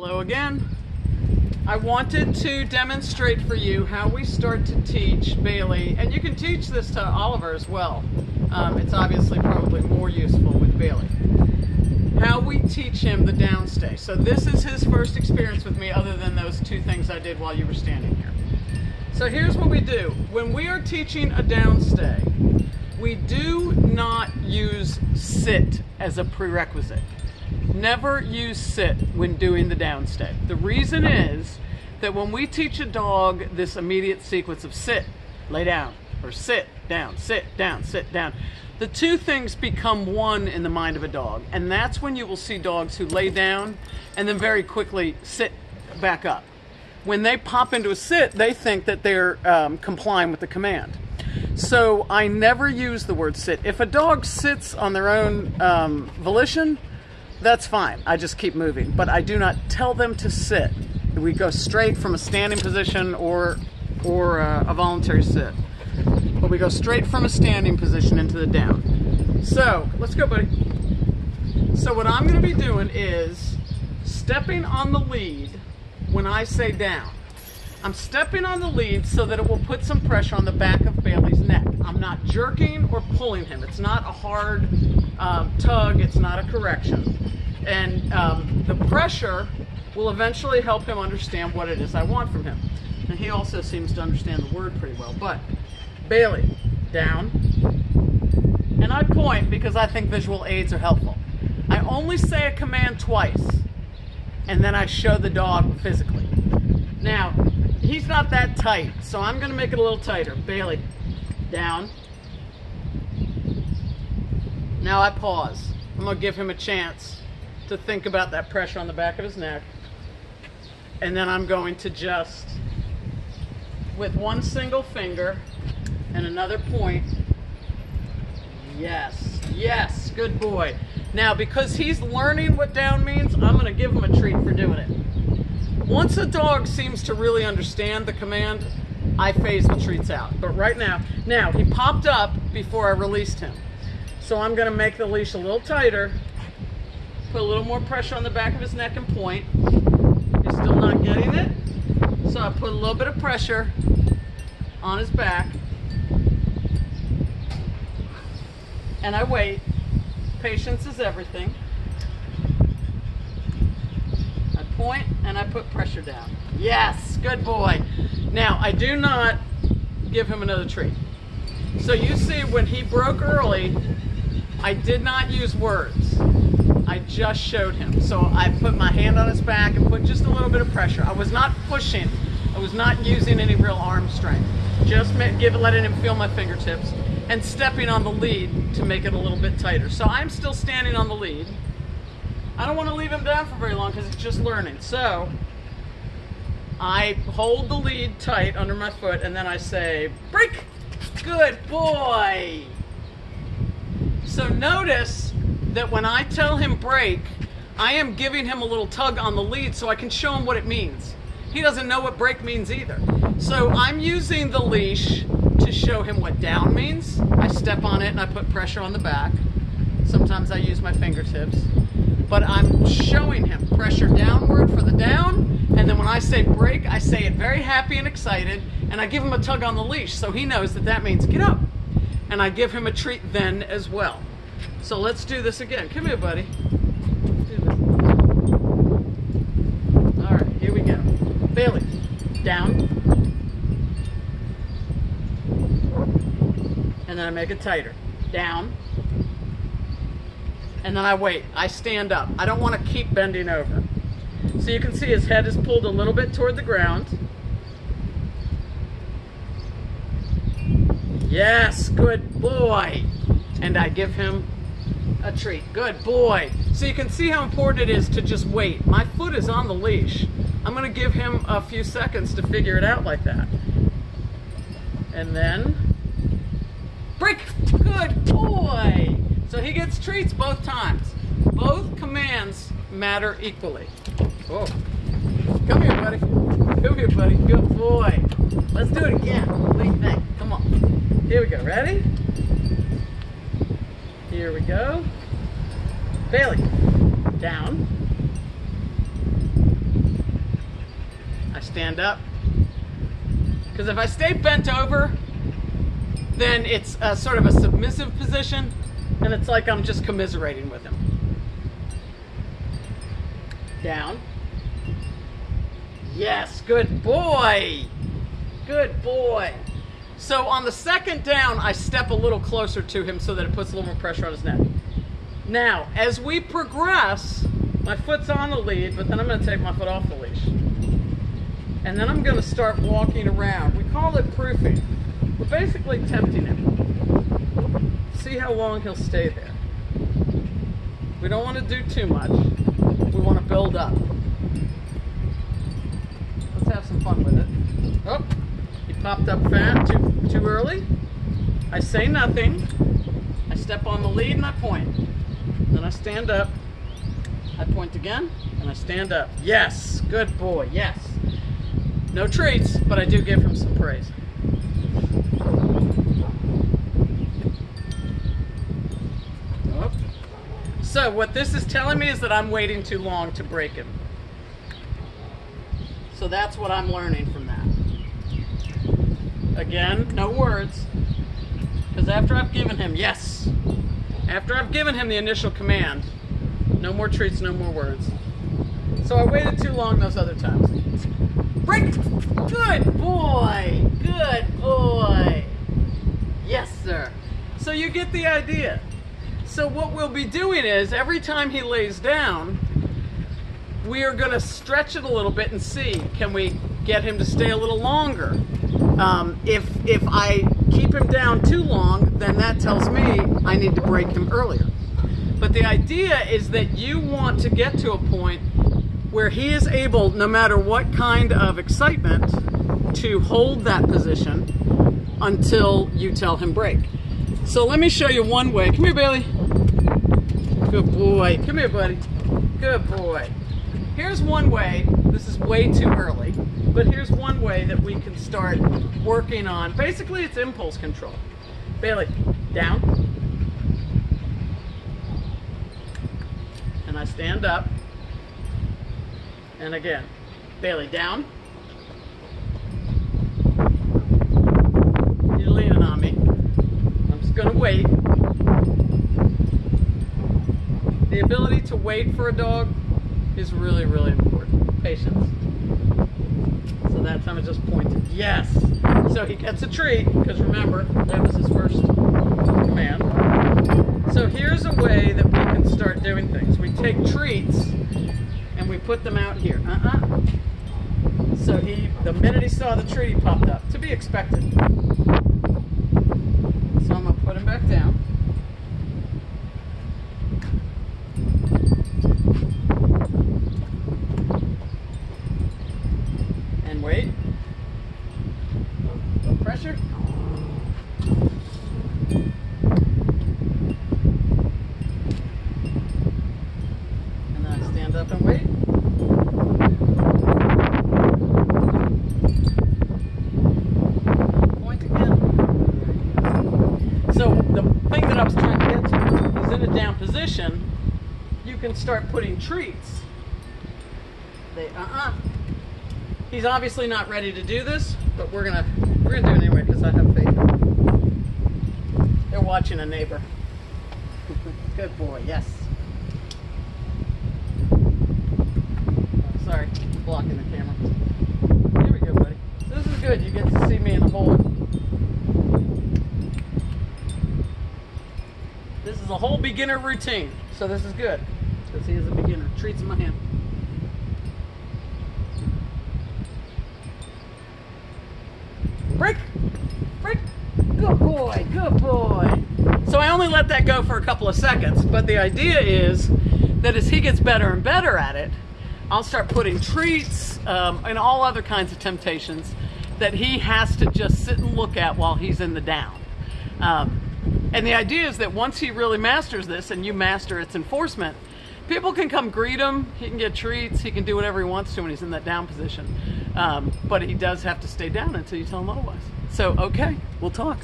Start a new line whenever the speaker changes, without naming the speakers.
Hello again. I wanted to demonstrate for you how we start to teach Bailey, and you can teach this to Oliver as well. It's obviously probably more useful with Bailey. How we teach him the downstay. So this is his first experience with me other than those two things I did while you were standing here. So here's what we do. When we are teaching a downstay, we do not use sit as a prerequisite. Never use sit when doing the downstay. The reason is that when we teach a dog this immediate sequence of sit, lay down, or sit down, the two things become one in the mind of a dog. And that's when you will see dogs who lay down and then very quickly sit back up. When they pop into a sit, they think that they're complying with the command. So I never use the word sit. If a dog sits on their own volition, that's fine. I just keep moving. But I do not tell them to sit. We go straight from a standing position or a voluntary sit. But we go straight from a standing position into the down. So, let's go, buddy. So what I'm going to be doing is stepping on the lead when I say down. I'm stepping on the lead so that it will put some pressure on the back of Bailey's neck. I'm not jerking or pulling him. It's not a hard tug. It's not a correction. And the pressure will eventually help him understand what it is I want from him. And he also seems to understand the word pretty well. But Bailey, down. And I point because I think visual aids are helpful. I only say a command twice, and then I show the dog physically. Now, he's not that tight, so I'm going to make it a little tighter. Bailey, down. Now I pause. I'm going to give him a chance to think about that pressure on the back of his neck. And then I'm going to just, with one single finger and another point, yes, good boy. Now, because he's learning what down means, I'm going to give him a treat for doing it. Once a dog seems to really understand the command, I phase the treats out. But right now, he popped up before I released him. So I'm going to make the leash a little tighter, put a little more pressure on the back of his neck and point. He's still not getting it. So I put a little bit of pressure on his back. And I wait. Patience is everything. I point and I put pressure down. Yes, good boy. Now, I do not give him another treat. So you see when he broke early, I did not use words. I just showed him. So I put my hand on his back and put just a little bit of pressure. I was not pushing. I was not using any real arm strength. Just letting him feel my fingertips and stepping on the lead to make it a little bit tighter. So I'm still standing on the lead. I don't want to leave him down for very long because it's just learning. So I hold the lead tight under my foot and then I say, break! Good boy! So notice that when I tell him break, I am giving him a little tug on the lead so I can show him what it means. He doesn't know what break means either. So I'm using the leash to show him what down means. I step on it and I put pressure on the back. Sometimes I use my fingertips. But I'm showing him pressure downward for the down, and then when I say break, I say it very happy and excited, and I give him a tug on the leash so he knows that that means get up. And I give him a treat then as well. So let's do this again. Come here, buddy. Do this. All right, here we go. Bailey, down. And then I make it tighter. Down. And then I wait. I stand up. I don't want to keep bending over. So you can see his head is pulled a little bit toward the ground. Yes, good boy. And I give him a treat. Good boy. So you can see how important it is to just wait. My foot is on the leash. I'm going to give him a few seconds to figure it out like that. And then break. Good boy. So he gets treats both times. Both commands matter equally. Oh. Come here, buddy. Come here, buddy. Good boy. Let's do it again. What do you think? Come on. Here we go. Ready? Here we go. Bailey. Down. I stand up. Because if I stay bent over, then it's a sort of a submissive position, and it's like I'm just commiserating with him. Down. Yes, good boy. Good boy. So on the second down, I step a little closer to him so that it puts a little more pressure on his neck. Now, as we progress, my foot's on the lead, but then I'm going to take my foot off the leash. And then I'm going to start walking around. We call it proofing. We're basically tempting him. See how long he'll stay there. We don't want to do too much. We want to build up. Let's have some fun with it. Oh, he popped up fat too early. I say nothing. I step on the lead and I point. Then I stand up. I point again and I stand up. Yes, good boy, yes. No treats, but I do give him some praise. Oh. So what this is telling me is that I'm waiting too long to break him. So that's what I'm learning from that. Again, no words. Because after I've given him, yes. After I've given him the initial command, no more treats, no more words. So I waited too long those other times. Break! Good boy! Good boy! Yes, sir. So you get the idea. So what we'll be doing is, every time he lays down, we are going to stretch it a little bit and see, can we get him to stay a little longer? If I keep him down too long, then that tells me I need to break him earlier. But the idea is that you want to get to a point where he is able, no matter what kind of excitement, to hold that position until you tell him break. So let me show you one way. Come here, Bailey. Good boy. Come here, buddy. Good boy. Here's one way. This is way too early, but here's one way that we can start working on. Basically, it's impulse control. Bailey, down. And I stand up. And again, Bailey, down. You're leaning on me. I'm just going to wait. The ability to wait for a dog is really, really important. Patience. So that time I just pointed. Yes! So he gets a treat, because remember, that was his first command. So here's a way that we can start doing things. We take treats and we put them out here. So the minute he saw the treat, he popped up. To be expected. So I'm going to put him back down. And wait. No pressure. And then I stand up and wait. Point again. So the thing that I was trying to get to is, in a down position, you can start putting treats. He's obviously not ready to do this, but we're gonna do it anyway because I have faith. They're watching a neighbor. Good boy, yes. Sorry, I'm blocking the camera. Here we go, buddy. So this is good. You get to see me in a whole. This is a whole beginner routine, so this is good because he is a beginner. Treats in my hand. Break! Break! Good boy, good boy. So I only let that go for a couple of seconds, but the idea is that as he gets better and better at it, I'll start putting treats and all other kinds of temptations that he has to just sit and look at while he's in the down. And the idea is that once he really masters this and you master its enforcement, people can come greet him, he can get treats, he can do whatever he wants to when he's in that down position. But he does have to stay down until you tell him otherwise. So, okay, we'll talk.